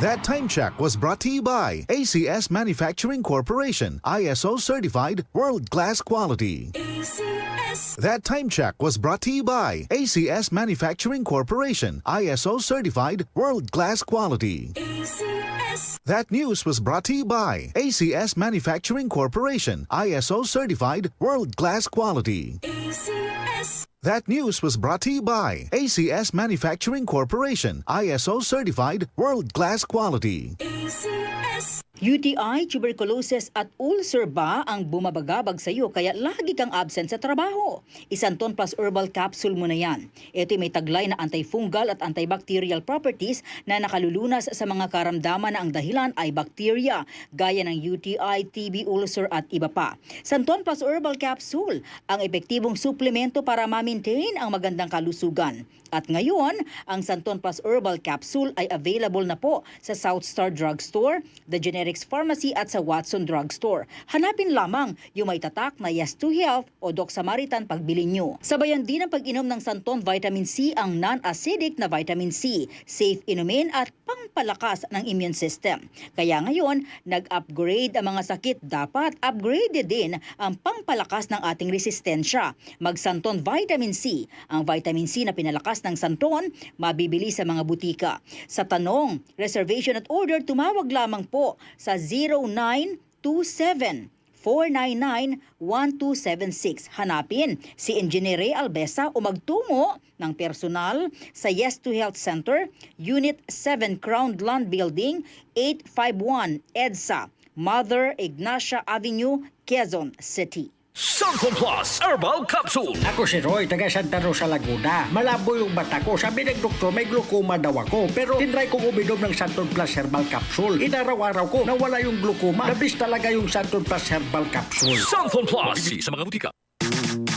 That time check was brought to you by ACS Manufacturing Corporation, ISO certified world-class quality. ACS. That time check was brought to you by ACS Manufacturing Corporation, ISO certified world-class quality. ACS. That news was brought to you by ACS Manufacturing Corporation, ISO certified world-class quality. ACS. That news was brought to you by ACS Manufacturing Corporation, ISO certified world-class quality. ACS. UTI, tuberculosis at ulcer ba ang bumabagabag sa iyo kaya lagi kang absent sa trabaho? Isanton Plus Herbal Capsule mo na yan. Ito'y may taglay na antifungal at antibacterial properties na nakalulunas sa mga karamdaman na ang dahilan ay bacteria, gaya ng UTI, TB, ulcer at iba pa. Santon Plus Herbal Capsule, ang epektibong suplemento para ma-maintain ang magandang kalusugan. At ngayon, ang Santon Plus Herbal Capsule ay available na po sa South Star Drugstore, The Generics Pharmacy at sa Watson Drugstore. Hanapin lamang yung may tatak na Yes to Health o Doc Samaritan pagbili nyo. Sabayan din ang pag-inom ng Santon Vitamin C ang non-acidic na vitamin C, safe inumin at pangpalakas ng immune system. Kaya ngayon, nag-upgrade ang mga sakit, dapat upgrade din ang pangpalakas ng ating resistensya. Mag-Santon Vitamin C, ang vitamin C na pinalakas ng Santon, mabibili sa mga butika. Sa tanong, reservation at order, tumawag lamang po sa 0927-499-1276. Hanapin si Engineer Ray Albesa o magtungo ng personal sa Yes to Health Center, Unit 7 Crown Land Building, 851 EDSA, Mother Ignacia Avenue, Quezon City. Santon Plus Herbal Capsule. Ako si Roy, taga Santa Rosa, Laguna. Malabo yung mata ko. Sabi ng doktor, may glaucoma daw ako. Pero tinry kong uminom ng Santon Plus Herbal Capsule. Inaraw-araw ko, nawala yung glaucoma. Nabis talaga yung Santon Plus Herbal Capsule. Santon Plus. Bibili sa mga butika.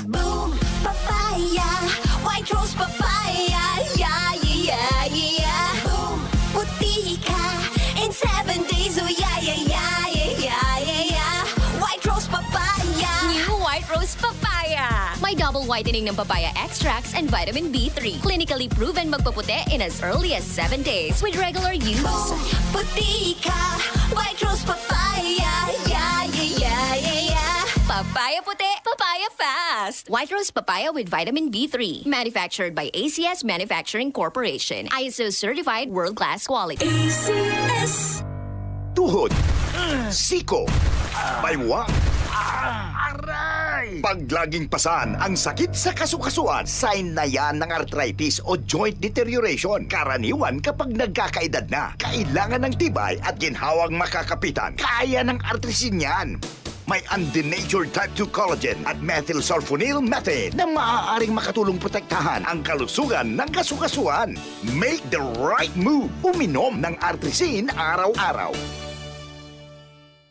Boom, papaya, white rose papaya, yeah, yeah, yeah. Boom, puti ka in 7 days, oh yeah, yeah, yeah, yeah, yeah, yeah. White rose papaya. New White Rose Papaya. May double whitening ng papaya extracts and vitamin B3. Clinically proven magpaputi in as early as 7 days with regular use. Boom, puti ka, white rose papaya, yeah, yeah, yeah, yeah, yeah. Papaya puti, papaya fast. White Rose Papaya with vitamin B3. Manufactured by ACS Manufacturing Corporation. ISO certified world-class quality. ACS. Tuhod, siko, baywa, pag laging pasan ang sakit sa kasukasuan, sign na yan ng arthritis o joint deterioration. Karaniwan kapag nagkakaedad na, kailangan ng tibay at ginhawang makakapitan. Kaya ng artrisin yan. May undenatured type 2 collagen at methylsulfonyl methane na maaaring makatulong protektahan ang kalusugan ng kasukasuan. Make the right move. Uminom ng artrisin araw-araw.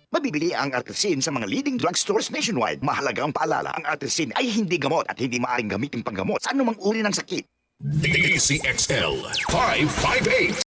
Mabibili ang artrisin sa mga leading drugstores nationwide. Mahalagang paalala, ang artrisin ay hindi gamot at hindi maaaring gamitin panggamot sa anumang uri ng sakit. DCXL 558.